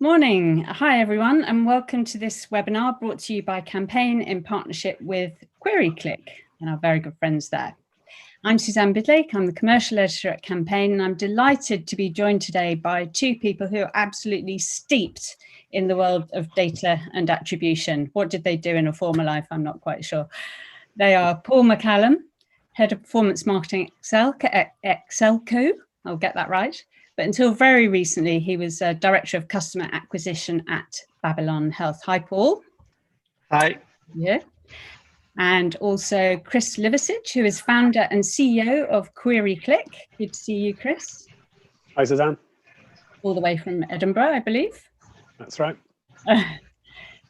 Morning. Hi, everyone, and welcome to this webinar brought to you by Campaign in partnership with QueryClick and our very good friends there. I'm Suzanne Bidlake. I'm the commercial editor at Campaign, and I'm delighted to be joined today by two people who are absolutely steeped in the world of data and attribution. What did they do in a former life? I'm not quite sure. They are Paul McCallum, Head of Performance Marketing at XSellco. I'll get that right. But until very recently, he was Director of Customer Acquisition at Babylon Health. Hi, Paul. Hi. Yeah. And also Chris Liversidge, who is founder and CEO of QueryClick. Good to see you, Chris. Hi, Suzanne. All the way from Edinburgh, I believe. That's right.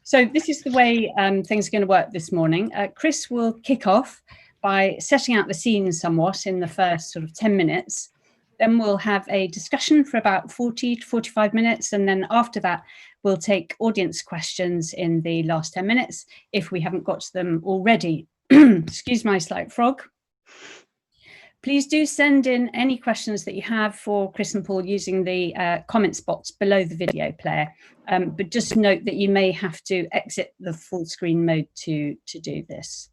So this is the way things are going to work this morning. Chris will kick off by setting out the scene somewhat in the first sort of 10 minutes. Then we'll have a discussion for about 40 to 45 minutes. And then after that, we'll take audience questions in the last 10 minutes if we haven't got to them already. Excuse my slight frog. Please do send in any questions that you have for Chris and Paul using the comments box below the video player. But just note that you may have to exit the full screen mode to do this.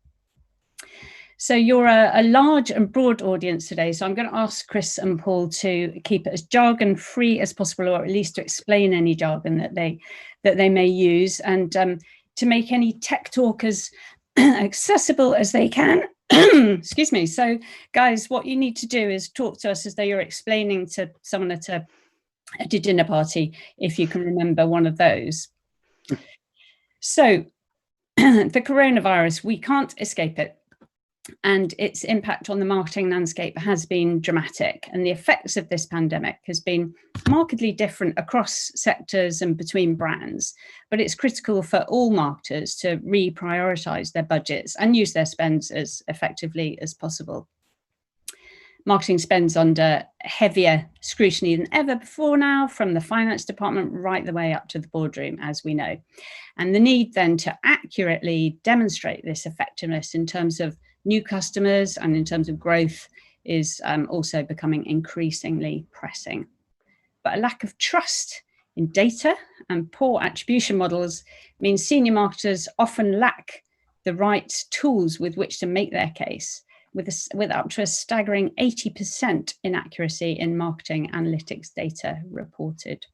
So you're a large and broad audience today, so I'm going to ask Chris and Paul to keep it as jargon-free as possible, or at least to explain any jargon that they may use, and to make any tech talk as accessible as they can. Excuse me. So, guys, what you need to do is talk to us as though you're explaining to someone at a dinner party, if you can remember one of those. So, the coronavirus, we can't escape it. And its impact on the marketing landscape has been dramatic. And the effects of this pandemic has been markedly different across sectors and between brands. But it's critical for all marketers to reprioritize their budgets and use their spends as effectively as possible. Marketing spends under heavier scrutiny than ever before now, from the finance department right the way up to the boardroom, as we know. And the need then to accurately demonstrate this effectiveness in terms of new customers and in terms of growth is also becoming increasingly pressing. But a lack of trust in data and poor attribution models means senior marketers often lack the right tools with which to make their case, with up to a staggering 80% inaccuracy in marketing analytics data reported.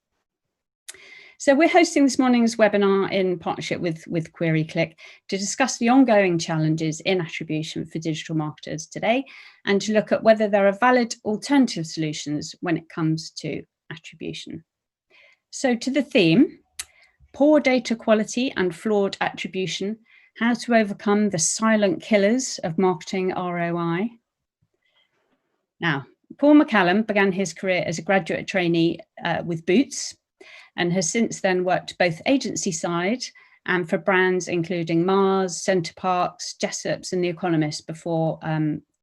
So we're hosting this morning's webinar in partnership with QueryClick to discuss the ongoing challenges in attribution for digital marketers today, and to look at whether there are valid alternative solutions when it comes to attribution. So to the theme, poor data quality and flawed attribution, how to overcome the silent killers of marketing ROI. Now, Paul McCallum began his career as a graduate trainee with Boots, and has since then worked both agency side and for brands including Mars, Center Parcs, Jessops and The Economist before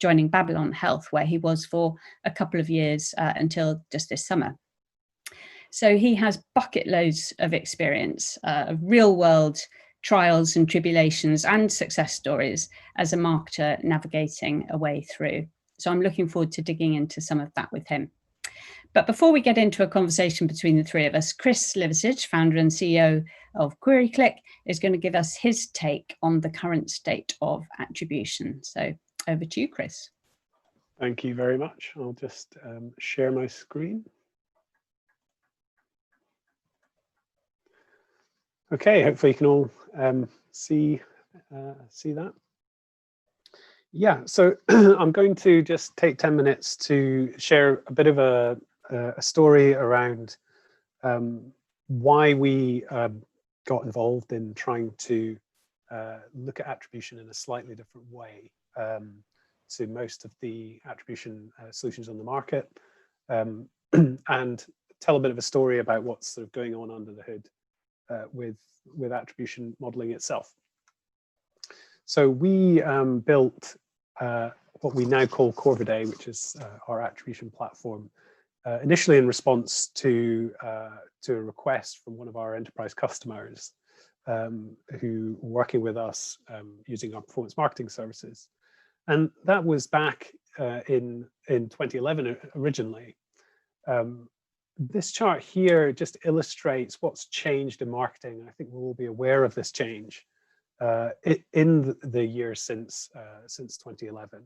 joining Babylon Health, where he was for a couple of years until just this summer. So he has bucket loads of experience of real world trials and tribulations and success stories as a marketer navigating a way through. So I'm looking forward to digging into some of that with him. But before we get into a conversation between the three of us, Chris Liversidge, founder and CEO of QueryClick, is going to give us his take on the current state of attribution. So over to you, Chris. Thank you very much. I'll just share my screen. Okay, hopefully you can all see that. Yeah, so I'm going to just take 10 minutes to share a bit of a story around why we got involved in trying to look at attribution in a slightly different way to most of the attribution solutions on the market, and tell a bit of a story about what's sort of going on under the hood with attribution modeling itself. So we built what we now call Corvidae, which is our attribution platform, initially in response to a request from one of our enterprise customers who were working with us using our performance marketing services. And that was back in 2011 originally. this chart here just illustrates what's changed in marketing. I think we'll all be aware of this change in the years since 2011.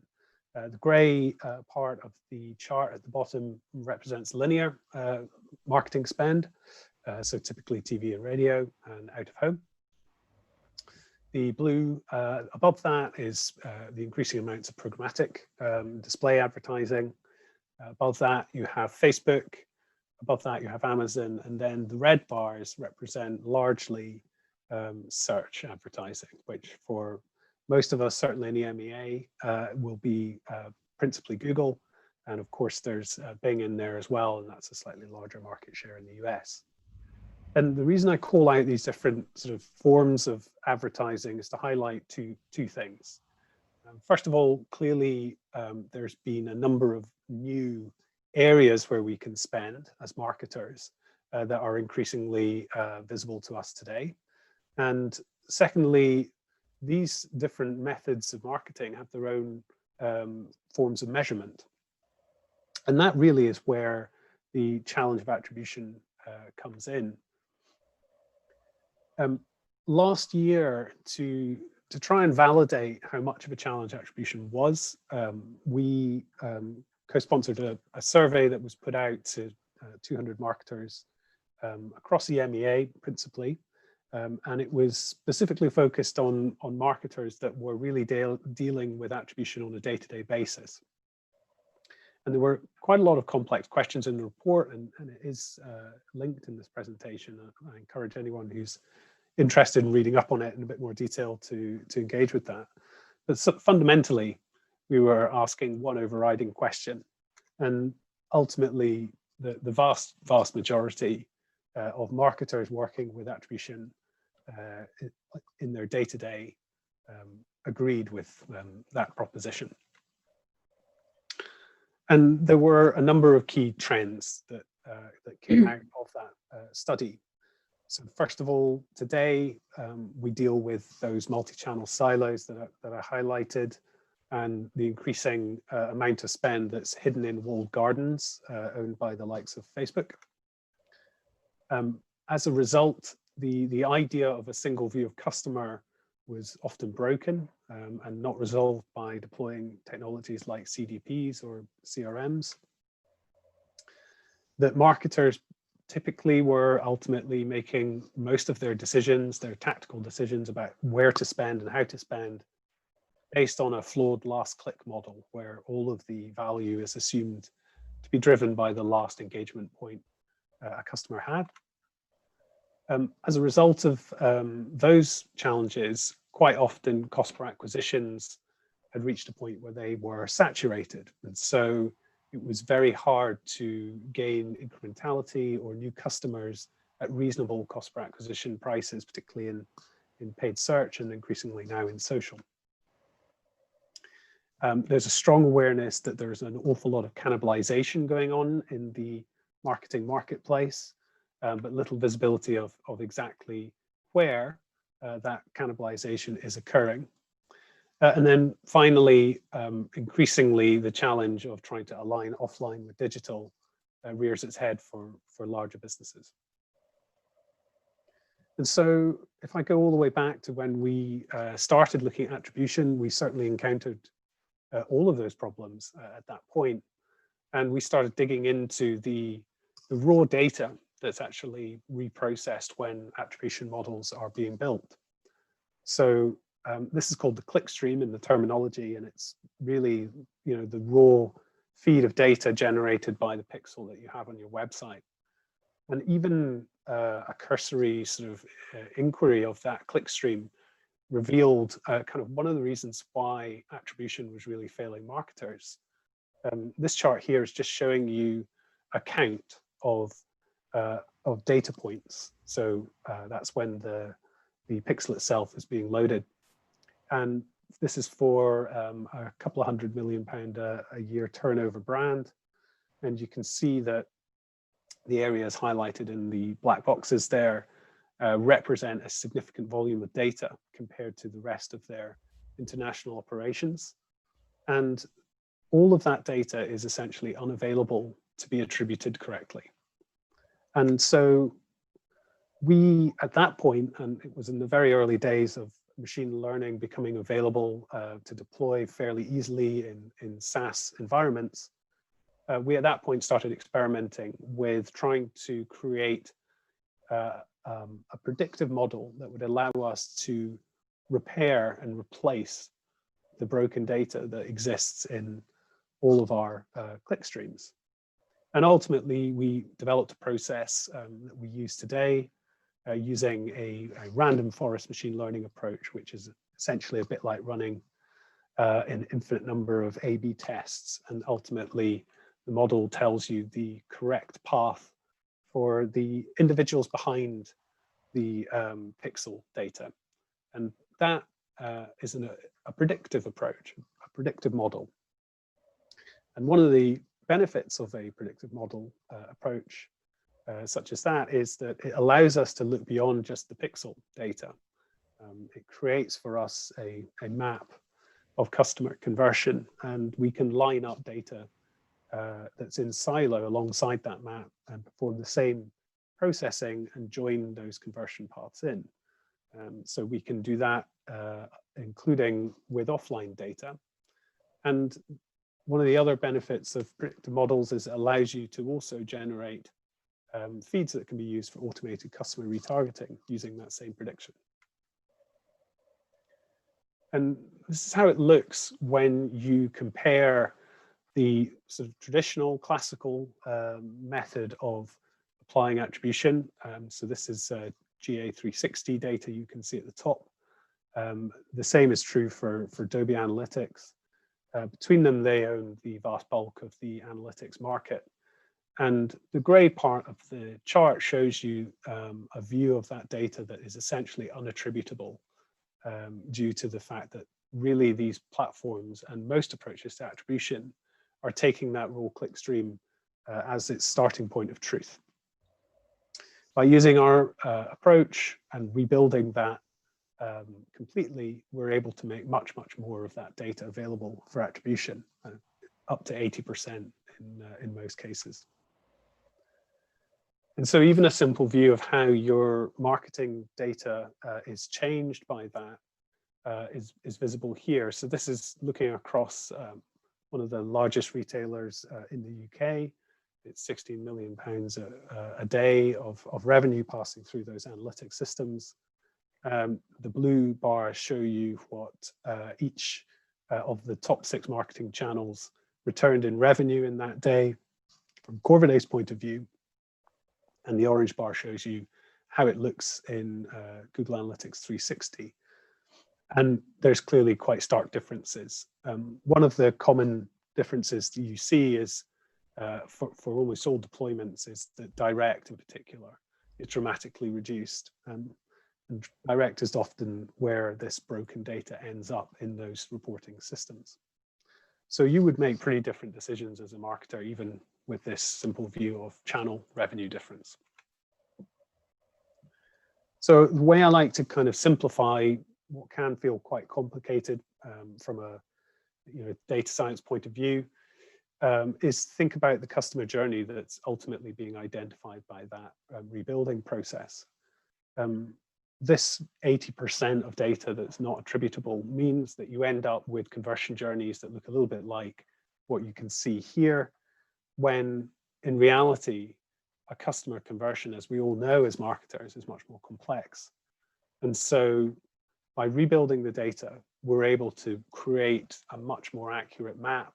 The grey part of the chart at the bottom represents linear marketing spend, so typically TV and radio and out of home. The blue above that is the increasing amounts of programmatic display advertising. Above that you have Facebook. Above that you have Amazon, and then the red bars represent largely search advertising, which for most of us, certainly in EMEA, will be principally Google. And of course, there's Bing in there as well, and that's a slightly larger market share in the US. And the reason I call out these different sort of forms of advertising is to highlight two things. First of all, clearly, there's been a number of new areas where we can spend as marketers that are increasingly visible to us today. And secondly, these different methods of marketing have their own forms of measurement. And that really is where the challenge of attribution comes in. Last year, to try and validate how much of a challenge attribution was, we co-sponsored a survey that was put out to 200 marketers across the EMEA principally, and it was specifically focused on marketers that were really dealing with attribution on a day-to-day basis. And there were quite a lot of complex questions in the report, and it is linked in this presentation. I encourage anyone who's interested in reading up on it in a bit more detail to engage with that. But fundamentally, we were asking one overriding question, and ultimately the vast majority of marketers working with attribution in their day-to-day agreed with that proposition. And there were a number of key trends that came out of that study. So first of all, today we deal with those multi-channel silos that I highlighted, and the increasing amount of spend that's hidden in walled gardens owned by the likes of Facebook. As a result, the idea of a single view of customer was often broken and not resolved by deploying technologies like CDPs or CRMs. That marketers typically were ultimately making most of their decisions, their tactical decisions about where to spend and how to spend, based on a flawed last click model where all of the value is assumed to be driven by the last engagement point a customer had. As a result of those challenges, quite often cost per acquisitions had reached a point where they were saturated. And so it was very hard to gain incrementality or new customers at reasonable cost per acquisition prices, particularly in paid search and increasingly now in social. There's a strong awareness that there's an awful lot of cannibalization going on in the marketing marketplace, but little visibility of exactly where that cannibalization is occurring. And then finally, increasingly, the challenge of trying to align offline with digital rears its head for larger businesses. And so if I go all the way back to when we started looking at attribution, we certainly encountered all of those problems at that point. And we started digging into the raw data that's actually reprocessed when attribution models are being built. So this is called the click stream in the terminology, and it's really, the raw feed of data generated by the pixel that you have on your website. And even a cursory sort of inquiry of that click stream revealed kind of one of the reasons why attribution was really failing marketers. This chart here is just showing you a count of data points. So that's when the pixel itself is being loaded. And this is for a couple of £100 million a year turnover brand. And you can see that the areas highlighted in the black boxes there represent a significant volume of data compared to the rest of their international operations. And all of that data is essentially unavailable to be attributed correctly. And so we, at that point, and it was in the very early days of machine learning becoming available to deploy fairly easily in SaaS environments, we at that point started experimenting with trying to create a predictive model that would allow us to repair and replace the broken data that exists in all of our click streams. And ultimately, we developed a process that we use today using a random forest machine learning approach, which is essentially a bit like running an infinite number of A/B tests. And ultimately, the model tells you the correct path for the individuals behind the pixel data. And that is a predictive approach, a predictive model. And one of the benefits of a predictive model approach such as that is that it allows us to look beyond just the pixel data. It creates for us a map of customer conversion, and we can line up data that's in silo alongside that map and perform the same processing and join those conversion paths in. So we can do that including with offline data. And one of the other benefits of predictive models is it allows you to also generate feeds that can be used for automated customer retargeting using that same prediction. And this is how it looks when you compare the sort of traditional classical method of applying attribution. So this is GA360 data you can see at the top. The same is true for Adobe Analytics. Between them, they own the vast bulk of the analytics market. And the gray part of the chart shows you a view of that data that is essentially unattributable due to the fact that really these platforms and most approaches to attribution are taking that raw click stream as its starting point of truth. By using our approach and rebuilding that completely, we're able to make much, much more of that data available for attribution, up to 80% in most cases. And so even a simple view of how your marketing data is changed by that is visible here. So this is looking across one of the largest retailers in the UK. It's £16 million a day of revenue passing through those analytics systems. The blue bars show you what each of the top 6 marketing channels returned in revenue in that day from Corviday's point of view. And the orange bar shows you how it looks in Google Analytics 360. And there's clearly quite stark differences. One of the common differences that you see is for almost all deployments is that direct in particular is dramatically reduced. And direct is often where this broken data ends up in those reporting systems. So you would make pretty different decisions as a marketer, even with this simple view of channel revenue difference. So the way I like to kind of simplify what can feel quite complicated from a data science point of view is think about the customer journey that's ultimately being identified by that rebuilding process. This 80% of data that's not attributable means that you end up with conversion journeys that look a little bit like what you can see here, when in reality, a customer conversion, as we all know as marketers, is much more complex. And so by rebuilding the data, we're able to create a much more accurate map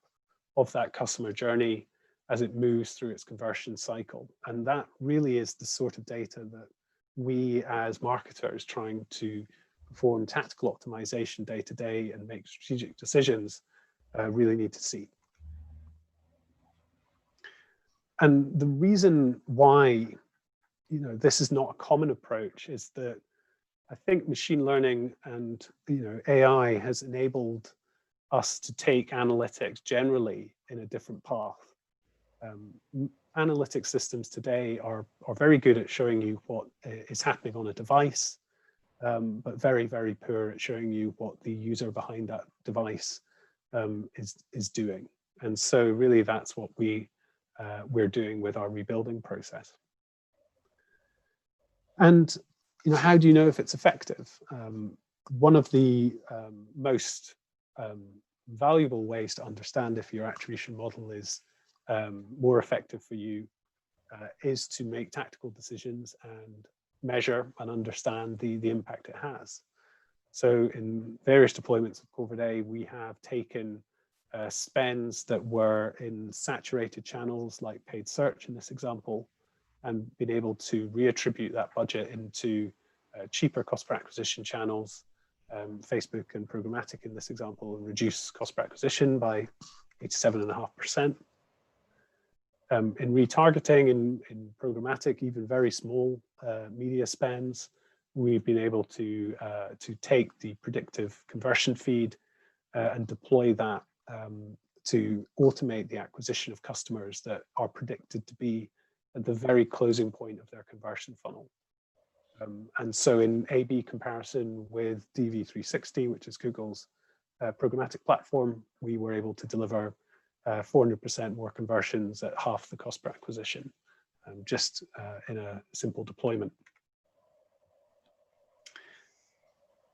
of that customer journey as it moves through its conversion cycle. And that really is the sort of data that we as marketers trying to perform tactical optimization day to day and make strategic decisions really need to see. And the reason why this is not a common approach is that I think machine learning and AI has enabled us to take analytics generally in a different path. Analytics systems today are very good at showing you what is happening on a device, but very, very poor at showing you what the user behind that device is doing. And so really that's what we're doing with our rebuilding process. And how do you know if it's effective? One of the most valuable ways to understand if your attribution model is more effective for you is to make tactical decisions and measure and understand the impact it has. So in various deployments of Corvidae, we have taken spends that were in saturated channels like paid search in this example, and been able to reattribute that budget into cheaper cost per acquisition channels, Facebook and programmatic in this example, and reduce cost per acquisition by 87.5%. In retargeting, in programmatic, even very small media spends, we've been able to take the predictive conversion feed and deploy that to automate the acquisition of customers that are predicted to be at the very closing point of their conversion funnel. And so in A/B comparison with DV360, which is Google's programmatic platform, we were able to deliver 400% more conversions at half the cost per acquisition, just in a simple deployment.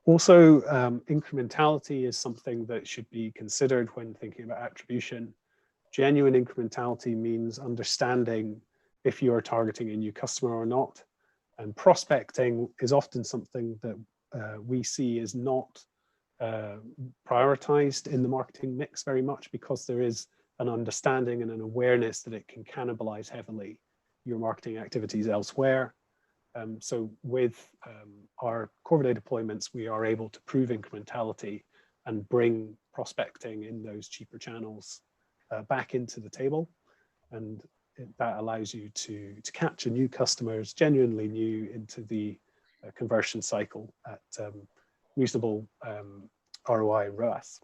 Also, incrementality is something that should be considered when thinking about attribution. Genuine incrementality means understanding if you are targeting a new customer or not. And prospecting is often something that we see is not prioritized in the marketing mix very much, because there is an understanding and an awareness that it can cannibalize heavily your marketing activities elsewhere. So with our Corvidae deployments, we are able to prove incrementality and bring prospecting in those cheaper channels back into the table. And that allows you to capture new customers, genuinely new, into the conversion cycle at reasonable ROI and ROAS.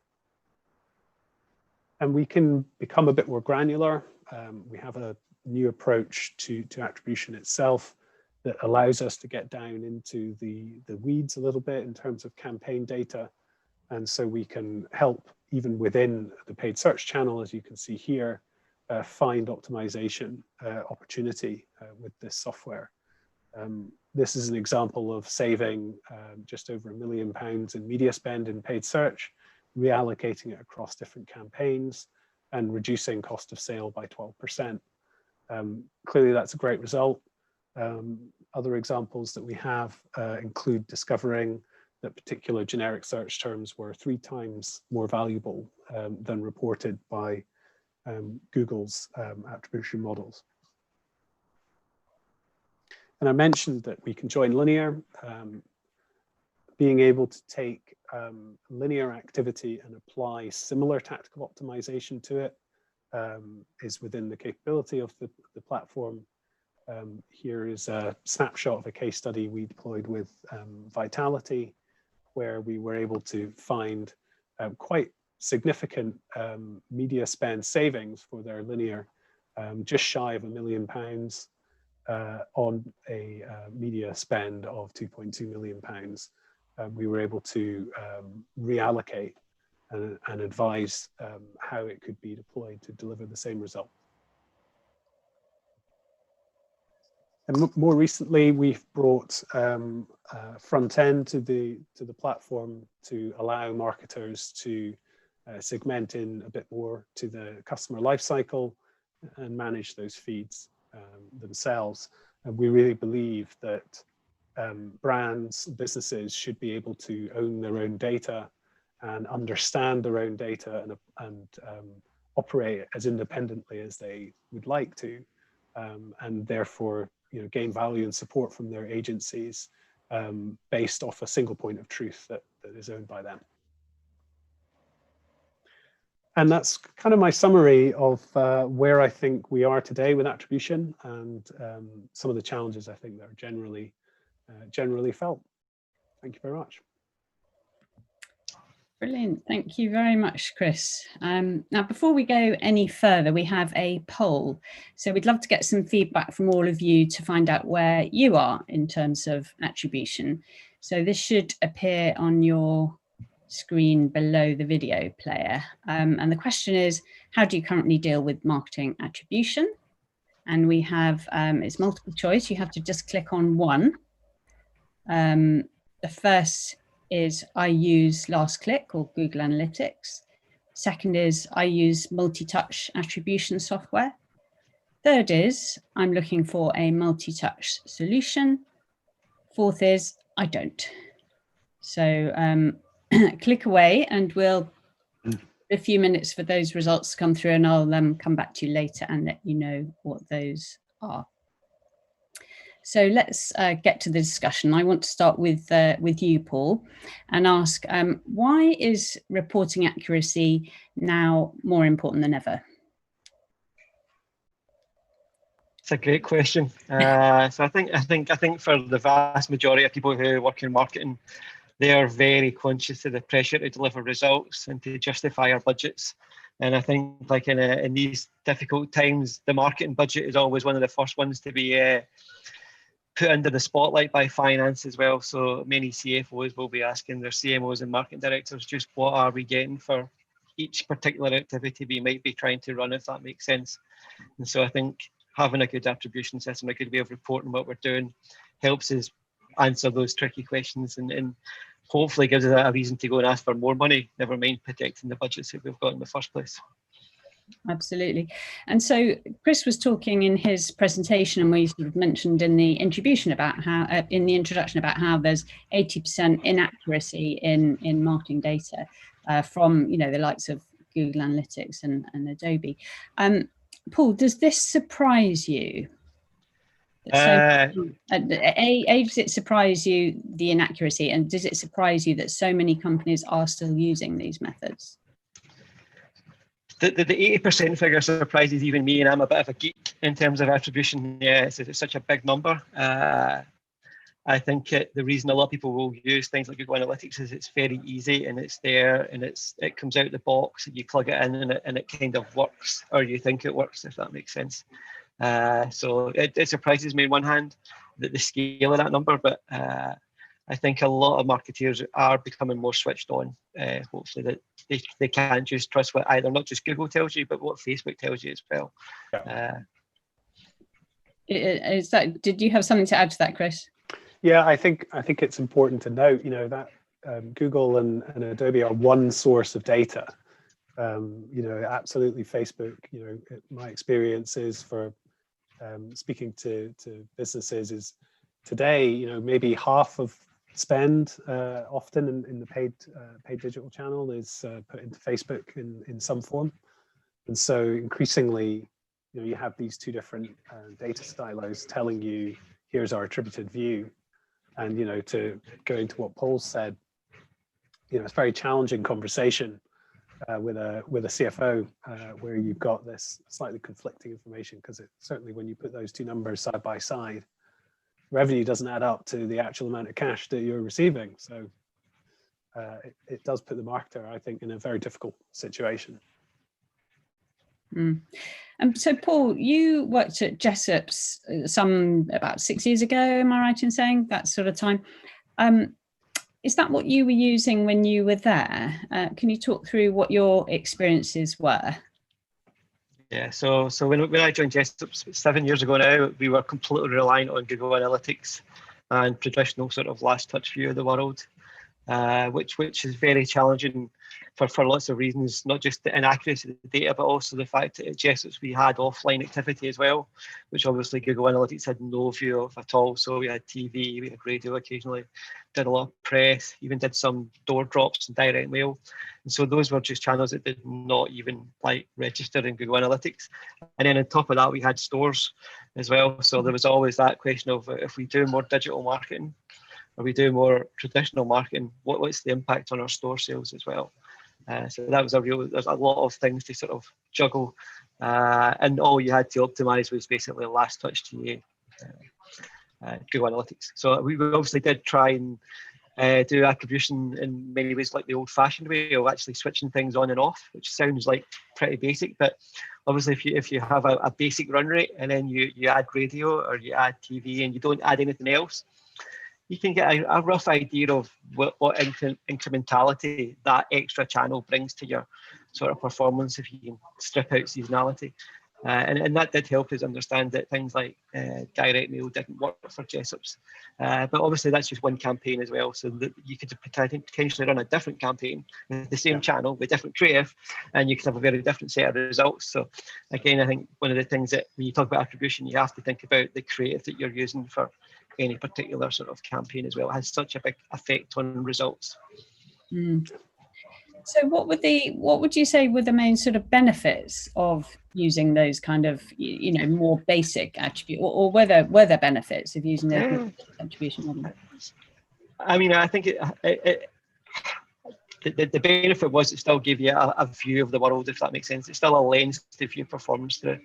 And we can become a bit more granular. We have a new approach to attribution itself that allows us to get down into the weeds a little bit in terms of campaign data. And so we can help, even within the paid search channel, as you can see here, find optimization opportunity with this software. This is an example of saving just over £1 million in media spend in paid search, reallocating it across different campaigns and reducing cost of sale by 12%. Clearly, that's a great result. Other examples that we have include discovering that particular generic search terms were 3 times more valuable than reported by Google's attribution models. And I mentioned that we can join linear. Being able to take linear activity and apply similar tactical optimization to it is within the capability of the platform. Here is a snapshot of a case study we deployed with Vitality, where we were able to find quite significant media spend savings for their linear, just shy of £1 million on a media spend of £2.2 million. We were able to reallocate and advise how it could be deployed to deliver the same result. And more recently, we've brought front end to the platform to allow marketers to segment in a bit more to the customer lifecycle and manage those feeds themselves. And we really believe that brands, businesses should be able to own their own data and understand their own data and operate as independently as they would like to, and therefore gain value and support from their agencies based off a single point of truth that is owned by them. And that's kind of my summary of where I think we are today with attribution and some of the challenges I think that are generally felt. Thank you very much. Brilliant. Thank you very much, Chris. Now, before we go any further, we have a poll. So we'd love to get some feedback from all of you to find out where you are in terms of attribution. So this should appear on your screen below the video player. And the question is, how do you currently deal with marketing attribution? And we have, it's multiple choice. You have to just click on one The first is I use last click or Google Analytics. Second is I use multi-touch attribution software. Third is I'm looking for a multi-touch solution. Fourth is I don't. So click away and we'll a few minutes for those results to come through, and I'll come back to you later and let you know what those are. So let's get to the discussion. I want to start with you, Paul, and ask why is reporting accuracy now more important than ever? It's a great question. So I think for the vast majority of people who work in marketing, they are very conscious of the pressure to deliver results and to justify our budgets. And I think, like in these difficult times, the marketing budget is always one of the first ones to be put under the spotlight by finance as well. So many CFOs will be asking their CMOs and marketing directors, just what are we getting for each particular activity we might be trying to run, if that makes sense. And so I think having a good attribution system, a good way of reporting what we're doing, helps us answer those tricky questions and hopefully gives us a reason to go and ask for more money, never mind protecting the budgets that we've got in the first place. Absolutely. And so Chris was talking in his presentation, and we sort of mentioned in the introduction about how there's 80% inaccuracy in marketing data from the likes of Google Analytics and Adobe. Paul, does this surprise you? Does it surprise you, the inaccuracy, and does it surprise you that so many companies are still using these methods? The 80% figure surprises even me, and I'm a bit of a geek in terms of attribution. Yeah, it's such a big number. I think the reason a lot of people will use things like Google Analytics is it's very easy and it's there and it comes out the box and you plug it in and it kind of works, or you think it works, if that makes sense. So it surprises me on one hand that the scale of that number, but I think a lot of marketeers are becoming more switched on. Hopefully that they can't just trust what either not just Google tells you, but what Facebook tells you as well. Yeah. Did you have something to add to that, Chris? Yeah, I think it's important to note, that Google and Adobe are one source of data. Absolutely, Facebook. My experience is for speaking to businesses is today, maybe half of spend often in the paid digital channel is put into Facebook in some form, and so increasingly, you have these two different data silos telling you here's our attributed view. And to go into what Paul said, it's a very challenging conversation with a CFO where you've got this slightly conflicting information, because certainly when you put those two numbers side by side, revenue doesn't add up to the actual amount of cash that you're receiving. So it does put the marketer, I think, in a very difficult situation. So, Paul, you worked at Jessops about 6 years ago, am I right in saying, that sort of time? Is that what you were using when you were there? Can you talk through what your experiences were? Yeah, so when I joined Jessops 7 years ago now, we were completely reliant on Google Analytics and traditional sort of last touch view of the world, which is very challenging for lots of reasons, not just the inaccuracy of the data, but also the fact that at Jessops we had offline activity as well, which obviously Google Analytics had no view of at all. So we had TV, we had radio occasionally, did a lot of press, even did some door drops and direct mail. And so those were just channels that did not even register in Google Analytics. And then on top of that, we had stores as well. So there was always that question of if we do more digital marketing, or we do more traditional marketing, what's the impact on our store sales as well? So that was there's a lot of things to sort of juggle, and all you had to optimize was basically last touch to Google Analytics. So we obviously did try and do attribution in many ways like the old-fashioned way of actually switching things on and off, which sounds like pretty basic, but obviously if you have a basic run rate and then you add radio or you add TV and you don't add anything else, you can get a rough idea of what incrementality that extra channel brings to your sort of performance if you can strip out seasonality. And that did help us understand that things like direct mail didn't work for Jessop's. But obviously that's just one campaign as well, so that you could potentially run a different campaign with the same channel with different creative, and you could have a very different set of results. So again, I think one of the things that when you talk about attribution, you have to think about the creative that you're using for any particular sort of campaign as well. It has such a big effect on results. So what would you say were the main sort of benefits of using those kind of, you know, more basic attribute, or were there benefits of using those attribution models? I mean, I think the benefit was it still gave you a view of the world, if that makes sense. It's still a lens to view performance through.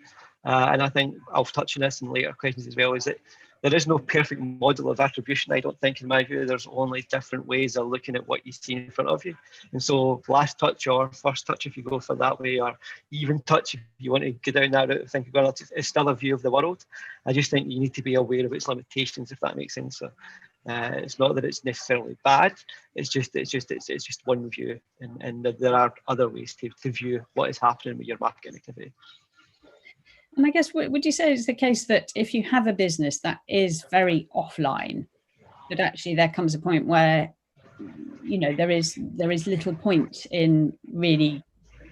And I think I'll touch on this in later questions as well, is that there is no perfect model of attribution, I don't think, in my view. There's only different ways of looking at what you see in front of you. And so last touch or first touch, if you go for that way, or even touch, if you want to go down that route of thinking, well, it's still a view of the world. I just think you need to be aware of its limitations, if that makes sense. So it's not that it's necessarily bad, it's just one view. And there are other ways to view what is happening with your marketing activity. And I guess, would you say it's the case that if you have a business that is very offline, that actually there comes a point where, you know, there is little point in really,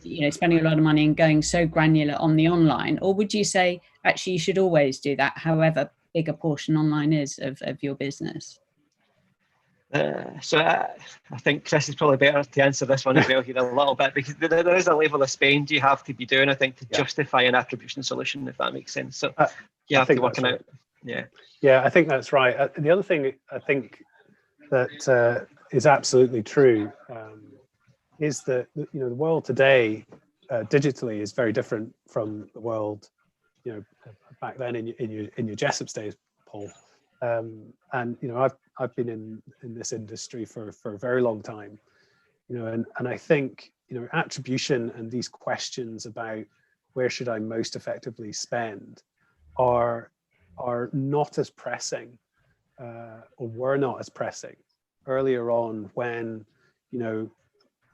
you know, spending a lot of money and going so granular on the online? Or would you say actually you should always do that, however big a portion online is of your business? So I think Chris is probably better to answer this one as well here a little bit, because there is a level of spend you have to be doing, I think, to justify an attribution solution, if that makes sense. So you have to work it out. Yeah, I think that's right. The other thing I think that is absolutely true is that, you know, the world today digitally is very different from the world, you know, back then in your Jessop's days, Paul. And you know, I've been in this industry for a very long time, you know, and I think, you know, attribution and these questions about where should I most effectively spend are not as pressing, or were not as pressing earlier on, when, you know,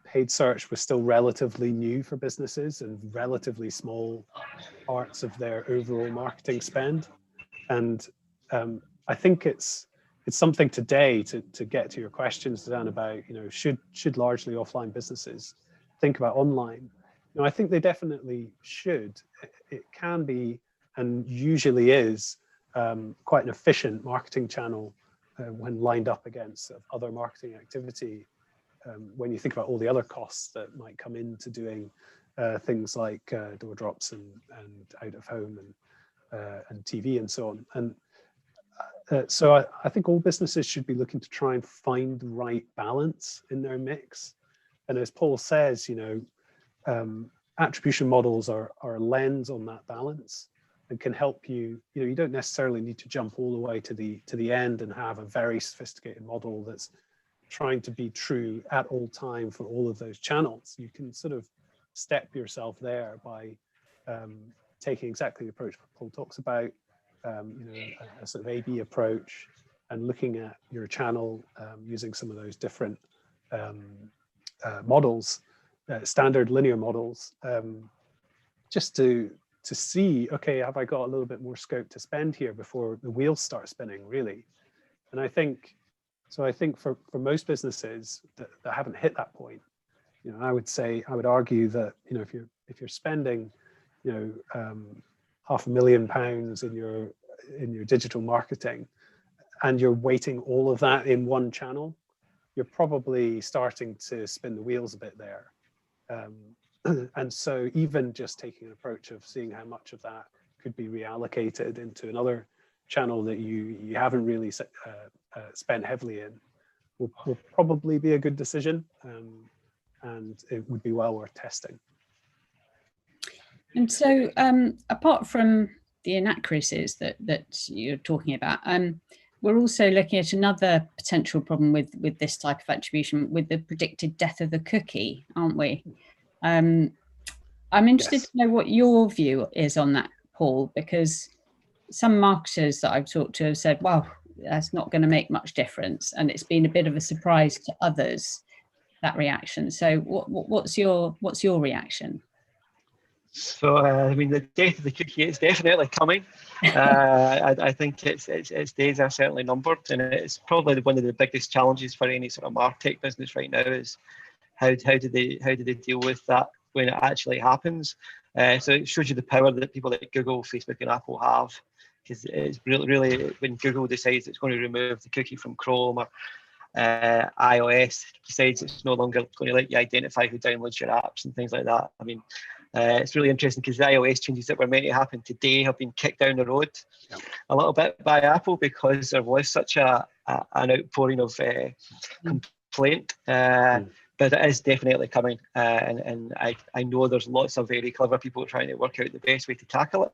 paid search was still relatively new for businesses and relatively small parts of their overall marketing spend. And I think it's something today to get to your question, Suzanne, about, you know, should largely offline businesses think about online? You know, I think they definitely should. It can be, and usually is, quite an efficient marketing channel when lined up against other marketing activity. When you think about all the other costs that might come into doing things like door drops and out of home and TV and so on. And so I think all businesses should be looking to try and find the right balance in their mix. And as Paul says, you know, attribution models are a lens on that balance and can help you. You know, you don't necessarily need to jump all the way to the end and have a very sophisticated model that's trying to be true at all time for all of those channels. You can sort of step yourself there by taking exactly the approach Paul talks about. You know, a sort of A/B approach, and looking at your channel using some of those different models, standard linear models, just to see, okay, have I got a little bit more scope to spend here before the wheels start spinning, really? And I think for most businesses that haven't hit that point, you know, I would argue that, you know, if you're spending, you know, £500,000 in your digital marketing, and you're weighting all of that in one channel, you're probably starting to spin the wheels a bit there. And so even just taking an approach of seeing how much of that could be reallocated into another channel that you haven't really spent heavily in will probably be a good decision, and it would be well worth testing. And so apart from the inaccuracies that you're talking about, we're also looking at another potential problem with this type of attribution, with the predicted death of the cookie, aren't we? I'm interested to know what your view is on that, Paul, because some marketers that I've talked to have said, well, that's not going to make much difference, and it's been a bit of a surprise to others, that reaction. So what's your reaction? So I mean, the death of the cookie is definitely coming. I think its days are certainly numbered, and it's probably one of the biggest challenges for any sort of MarTech business right now is how do they deal with that when it actually happens. So it shows you the power that people like Google, Facebook, and Apple have, because it's really when Google decides it's going to remove the cookie from Chrome, or iOS decides it's no longer going to let you identify who downloads your apps and things like that. I mean, it's really interesting because the iOS changes that were meant to happen today have been kicked down the road a little bit by Apple because there was such an outpouring of complaint. But it is definitely coming, and I know there's lots of very clever people trying to work out the best way to tackle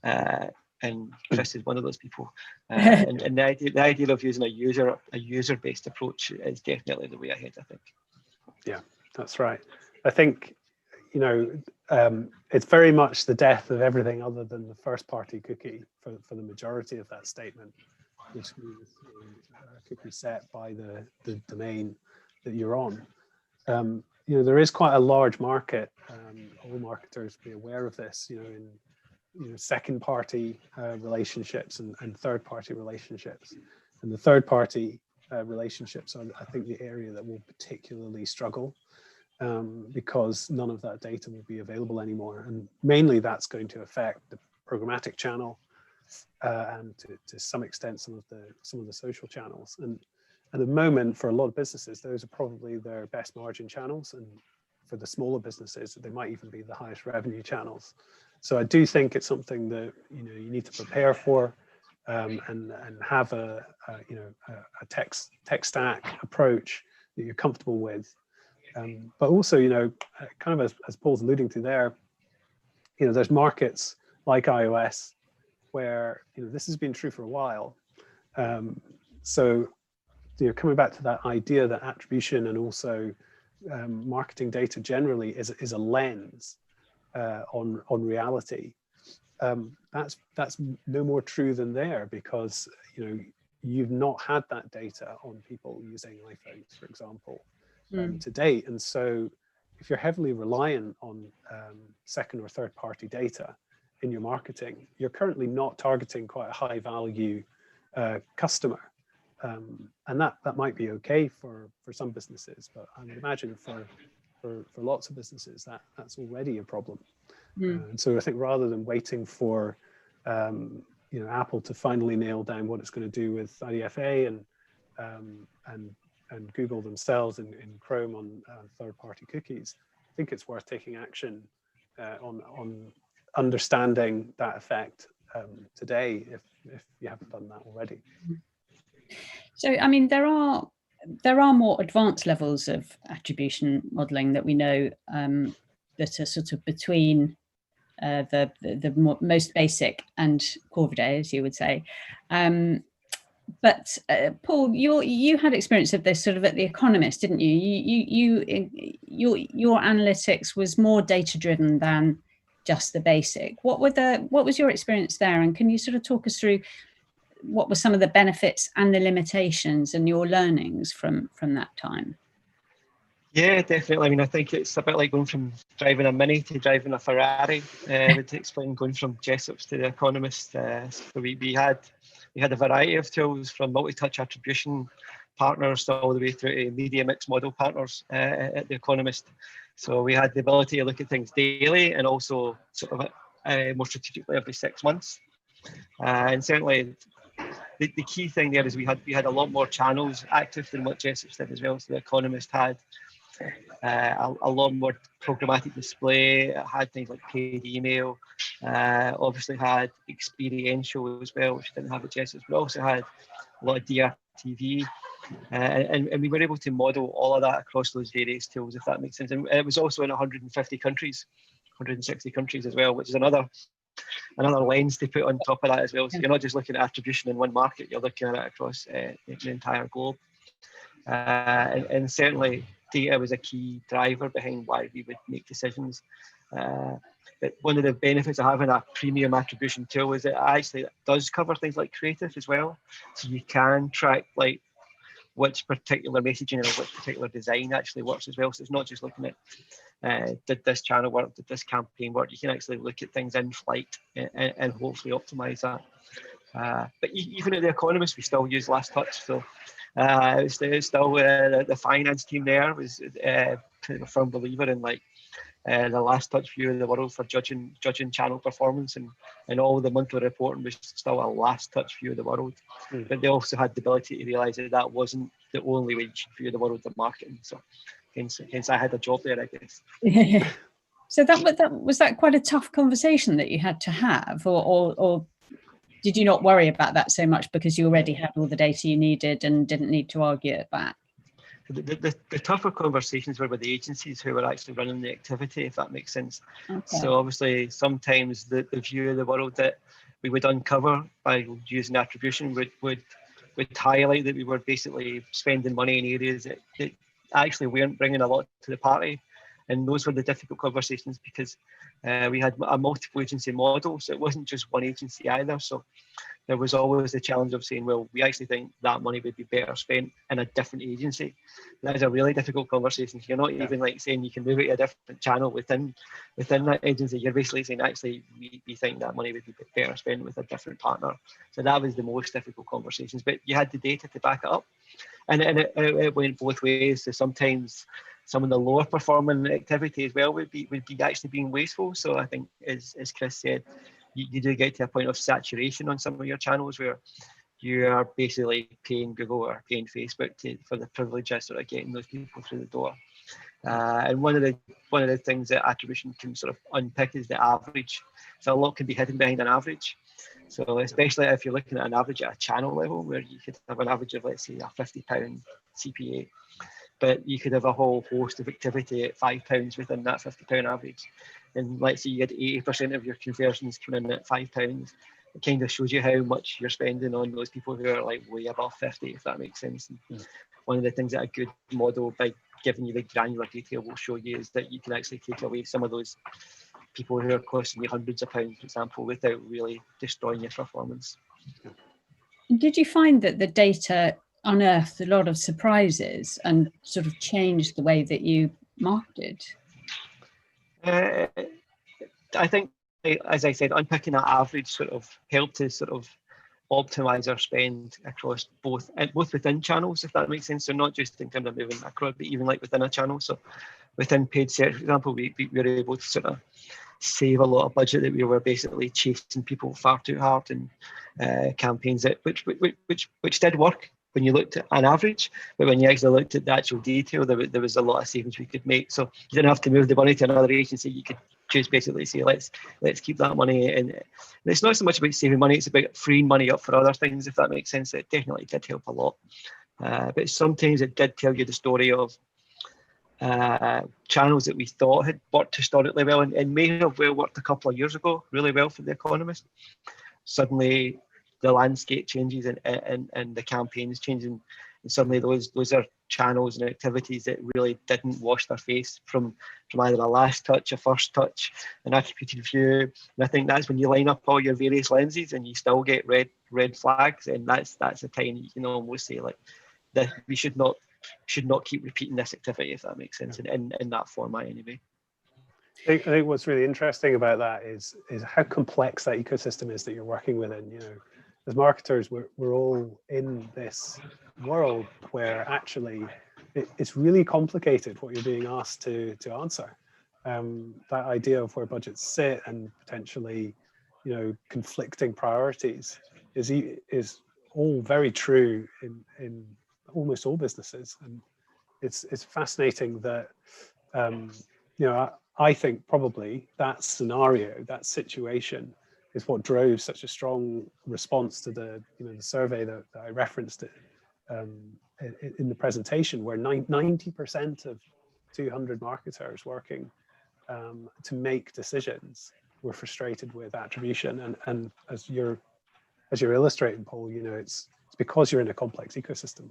it. And Chris is one of those people. And the idea of using a user-based approach is definitely the way ahead, I think. Yeah, that's right. I think, you know, it's very much the death of everything other than the first-party cookie for the majority of that statement, which is a cookie set by the domain that you're on. You know, there is quite a large market. All marketers be aware of this. You know, second-party relationships and third-party relationships, and the third-party relationships are, I think, the area that will particularly struggle because none of that data will be available anymore, and mainly that's going to affect the programmatic channel and to some extent some of the social channels. And at the moment, for a lot of businesses, those are probably their best margin channels, and for the smaller businesses, they might even be the highest revenue channels. So I do think it's something that you need to prepare for, and have a tech stack approach that you're comfortable with. But also, kind of as Paul's alluding to there, there's markets like iOS where this has been true for a while. So coming back to that idea that attribution and also marketing data generally is a lens on reality. That's no more true than there, because you've not had that data on people using iPhones, for example, to date. And so if you're heavily reliant on second or third party data in your marketing, you're currently not targeting quite a high value customer. And that might be okay for some businesses, but I would imagine for lots of businesses that's already a problem. And so I think rather than waiting for Apple to finally nail down what it's going to do with IDFA and Google themselves in Chrome on third-party cookies, I think it's worth taking action on understanding that effect today if you haven't done that already. So, I mean, there are more advanced levels of attribution modeling that we know that are sort of between the most basic and Corvidae, as you would say. But Paul, you had experience of this sort of at the Economist, didn't you? Your analytics was more data driven than just the basic. What was your experience there? And can you sort of talk us through what were some of the benefits and the limitations and your learnings from that time? Yeah, definitely. I mean, I think it's a bit like going from driving a Mini to driving a Ferrari. To explain going from Jessop's to the Economist. So we had a variety of tools, from multi-touch attribution partners all the way through to media mix model partners at the Economist. So we had the ability to look at things daily and also sort of more strategically every 6 months. And certainly the key thing there is we had a lot more channels active than what Jessop's did as well. So the Economist had a lot more programmatic display. It had things like paid email, obviously had experiential as well, which didn't have at Jessop's, but also had a lot of DRTV. And we were able to model all of that across those various tools, if that makes sense. And it was also in 150 countries, 160 countries as well, which is another lens to put on top of that as well. So you're not just looking at attribution in one market, you're looking at it across the entire globe. And certainly data was a key driver behind why we would make decisions. But one of the benefits of having a premium attribution tool is it actually does cover things like creative as well. So you can track like which particular messaging or which particular design actually works as well. So it's not just looking at did this channel work, did this campaign work. You can actually look at things in flight and hopefully optimize that. But even at the Economist, we still use last touch. So it's still the finance team there was kind of a firm believer in like the last touch view of the world for judging channel performance, and all the monthly reporting was still a last touch view of the world. But they also had the ability to realise that wasn't the only way you should view the world of marketing. So hence I had a job there, I guess. So was that quite a tough conversation that you had to have, or did you not worry about that so much because you already had all the data you needed and didn't need to argue it back? The tougher conversations were with the agencies who were actually running the activity, if that makes sense. Okay. So obviously sometimes the view of the world that we would uncover by using attribution would highlight that we were basically spending money in areas that actually weren't bringing a lot to the party. And those were the difficult conversations because we had a multiple agency model, so it wasn't just one agency either. So there was always the challenge of saying, well, we actually think that money would be better spent in a different agency. That is a really difficult conversation. You're not even like saying you can move it to a different channel within that agency. You're basically saying, actually, we think that money would be better spent with a different partner. So that was the most difficult conversations. But you had the data to back it up. And it went both ways. So sometimes some of the lower performing activity as well would be actually being wasteful. So I think, as Chris said, you do get to a point of saturation on some of your channels where you are basically paying Google or paying Facebook for the privilege of sort of getting those people through the door. And one of the things that attribution can sort of unpick is the average. So a lot can be hidden behind an average. So especially if you're looking at an average at a channel level, where you could have an average of, let's say, a £50 CPA, but you could have a whole host of activity at £5 within that £50 average. And let's say you had 80% of your conversions come in at £5. It kind of shows you how much you're spending on those people who are like way above 50, if that makes sense. And one of the things that a good model, by giving you the granular detail, will show you is that you can actually take away some of those people who are costing you hundreds of pounds, for example, without really destroying your performance. Did you find that the data unearthed a lot of surprises and sort of changed the way that you marketed? I think, as I said, unpicking that average sort of helped to sort of optimize our spend across both within channels, if that makes sense. So not just in terms of moving across, but even like within a channel. So within paid search, for example, we were able to sort of save a lot of budget that we were basically chasing people far too hard in campaigns which did work when you looked at an average, but when you actually looked at the actual detail, there was a lot of savings we could make. So you didn't have to move the money to another agency. You could just basically say, let's keep that money. And it's not so much about saving money, it's about freeing money up for other things, if that makes sense. It definitely did help a lot. But sometimes it did tell you the story of channels that we thought had worked historically well and may have well worked a couple of years ago really well for The Economist. Suddenly the landscape changes and the campaigns changing, and suddenly those are channels and activities that really didn't wash their face from either a last touch, a first touch, an attributed view. And I think that's when you line up all your various lenses and you still get red flags, and that's a time you can almost say like that we should not keep repeating this activity, if that makes sense, in that format anyway. I think what's really interesting about that is how complex that ecosystem is that you're working within. You know, as marketers, we're all in this world where actually it's really complicated what you're being asked to answer. That idea of where budgets sit and potentially, you know, conflicting priorities is all very true in almost all businesses, and it's fascinating that you know, I think probably that scenario, that situation, is what drove such a strong response to the survey that I referenced in the presentation, where 90% of 200 marketers working to make decisions were frustrated with attribution, and as you're illustrating, Paul, you know, it's because you're in a complex ecosystem.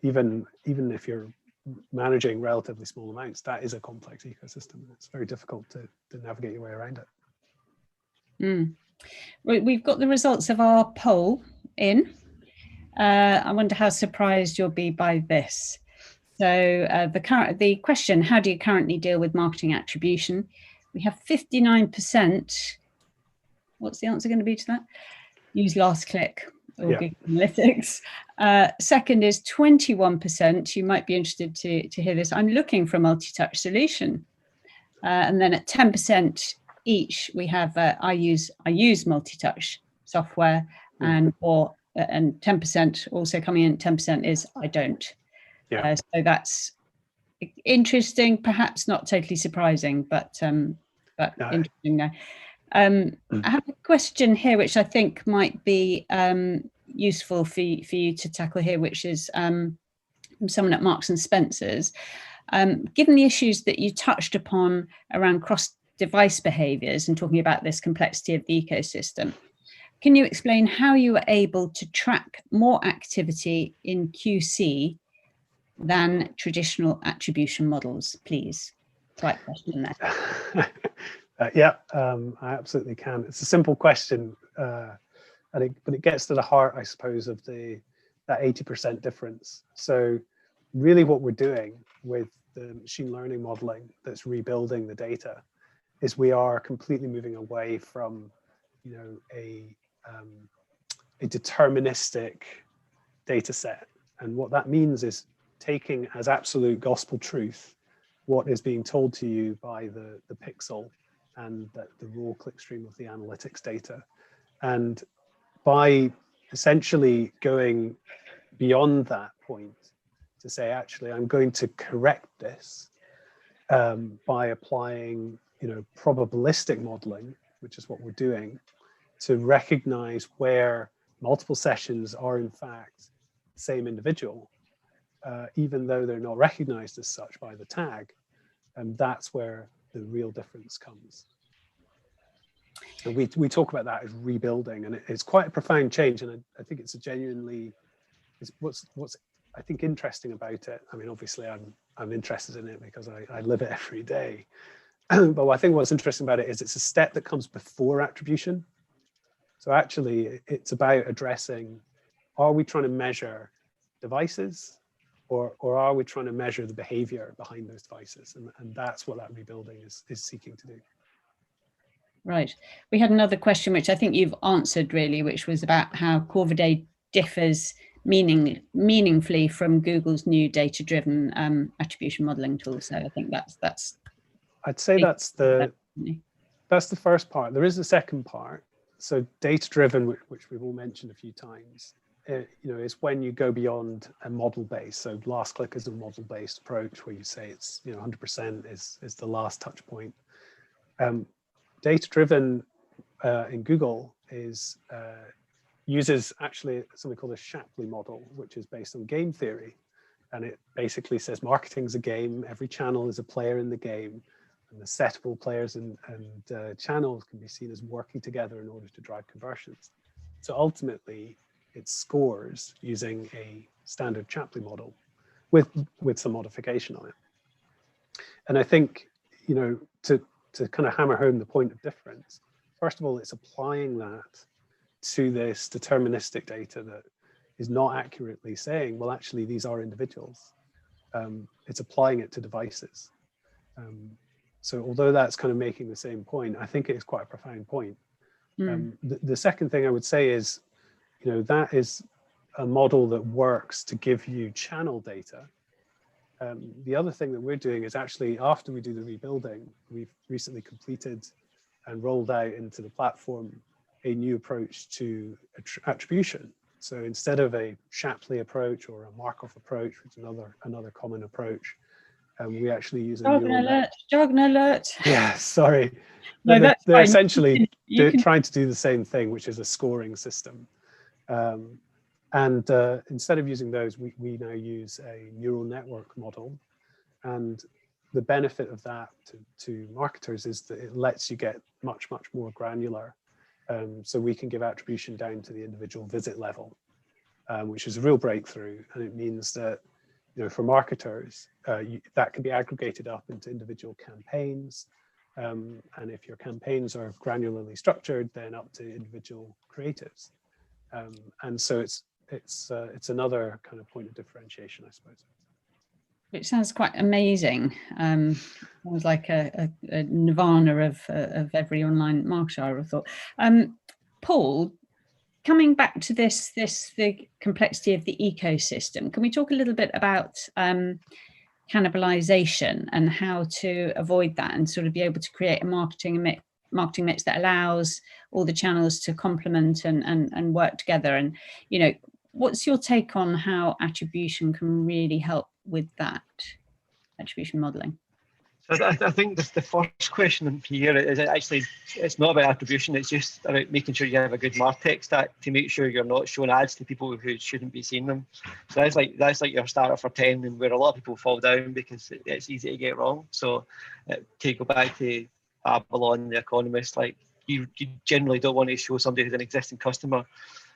Even if you're managing relatively small amounts, that is a complex ecosystem. It's very difficult to navigate your way around it. We've got the results of our poll in. I wonder how surprised you'll be by this. So the question, how do you currently deal with marketing attribution? We have 59%. What's the answer going to be to that? Use last click or Google Analytics. Second is 21%. You might be interested to hear this. I'm looking for a multi-touch solution. And then at 10% each, we have I use multi-touch software, and 10% also coming in. 10% is I don't. So that's interesting, perhaps not totally surprising, but interesting now. I have a question here, which I think might be useful for you to tackle here, which is from someone at Marks and Spencer's. Given the issues that you touched upon around cross-device behaviours and talking about this complexity of the ecosystem, can you explain how you were able to track more activity in QC than traditional attribution models, please? Right question there. I absolutely can. It's a simple question, but it gets to the heart, I suppose, of that 80% difference. So really what we're doing with the machine learning modeling that's rebuilding the data is we are completely moving away from, a deterministic data set. And what that means is taking as absolute gospel truth what is being told to you by the pixel and the raw clickstream of the analytics data. And by essentially going beyond that point to say, actually, I'm going to correct this by applying, probabilistic modeling, which is what we're doing, to recognize where multiple sessions are in fact the same individual, even though they're not recognized as such by the tag. And that's where the real difference comes. And we talk about that as rebuilding, and it's quite a profound change. And I think it's what's I think interesting about it. I mean, obviously I'm interested in it because I live it every day. But I think what's interesting about it is it's a step that comes before attribution. So actually it's about addressing, are we trying to measure devices, or are we trying to measure the behavior behind those devices? And that's what that rebuilding is seeking to do. Right. We had another question, which I think you've answered really, which was about how Corvidae differs meaningfully from Google's new data-driven attribution modeling tool. So I think that's. I'd say that's the first part. There is a second part. So data-driven, which we've all mentioned a few times, is when you go beyond a model-based. So last click is a model-based approach where you say it's 100% is the last touch point. Data-driven in Google uses actually something called a Shapley model, which is based on game theory. And it basically says marketing's a game, every channel is a player in the game, and the set of all players and channels can be seen as working together in order to drive conversions. So ultimately, it scores using a standard Shapley model with some modification on it. And I think, to kind of hammer home the point of difference, first of all, it's applying that to this deterministic data that is not accurately saying, well, actually, these are individuals. It's applying it to devices. So although that's kind of making the same point, I think it is quite a profound point. The second thing I would say is, that is a model that works to give you channel data. The other thing that we're doing is actually, after we do the rebuilding, we've recently completed and rolled out into the platform a new approach to attribution. So instead of a Shapley approach or a Markov approach, which is another common approach, we actually use a jargon alert. Yeah, sorry. No, they're essentially trying to do the same thing, which is a scoring system. And instead of using those, we now use a neural network model. And the benefit of that to marketers is that it lets you get much, much more granular. So we can give attribution down to the individual visit level, which is a real breakthrough. And it means that, for marketers, that can be aggregated up into individual campaigns. And if your campaigns are granularly structured, then up to individual creatives. And so it's another kind of point of differentiation, I suppose. Which sounds quite amazing. Sounds like a nirvana of every online marketer, I would have thought. Paul, coming back to the complexity of the ecosystem, can we talk a little bit about cannibalization and how to avoid that and sort of be able to create a marketing mix that allows all the channels to complement and work together? And, you know, what's your take on how attribution can really help with that, attribution modeling? I think the first question here is actually, it's not about attribution, it's just about making sure you have a good MarTech stack to make sure you're not showing ads to people who shouldn't be seeing them. So that's like your starter for 10, and where a lot of people fall down because it's easy to get wrong. So to go back to Babylon, the Economist, like you generally don't want to show somebody who's an existing customer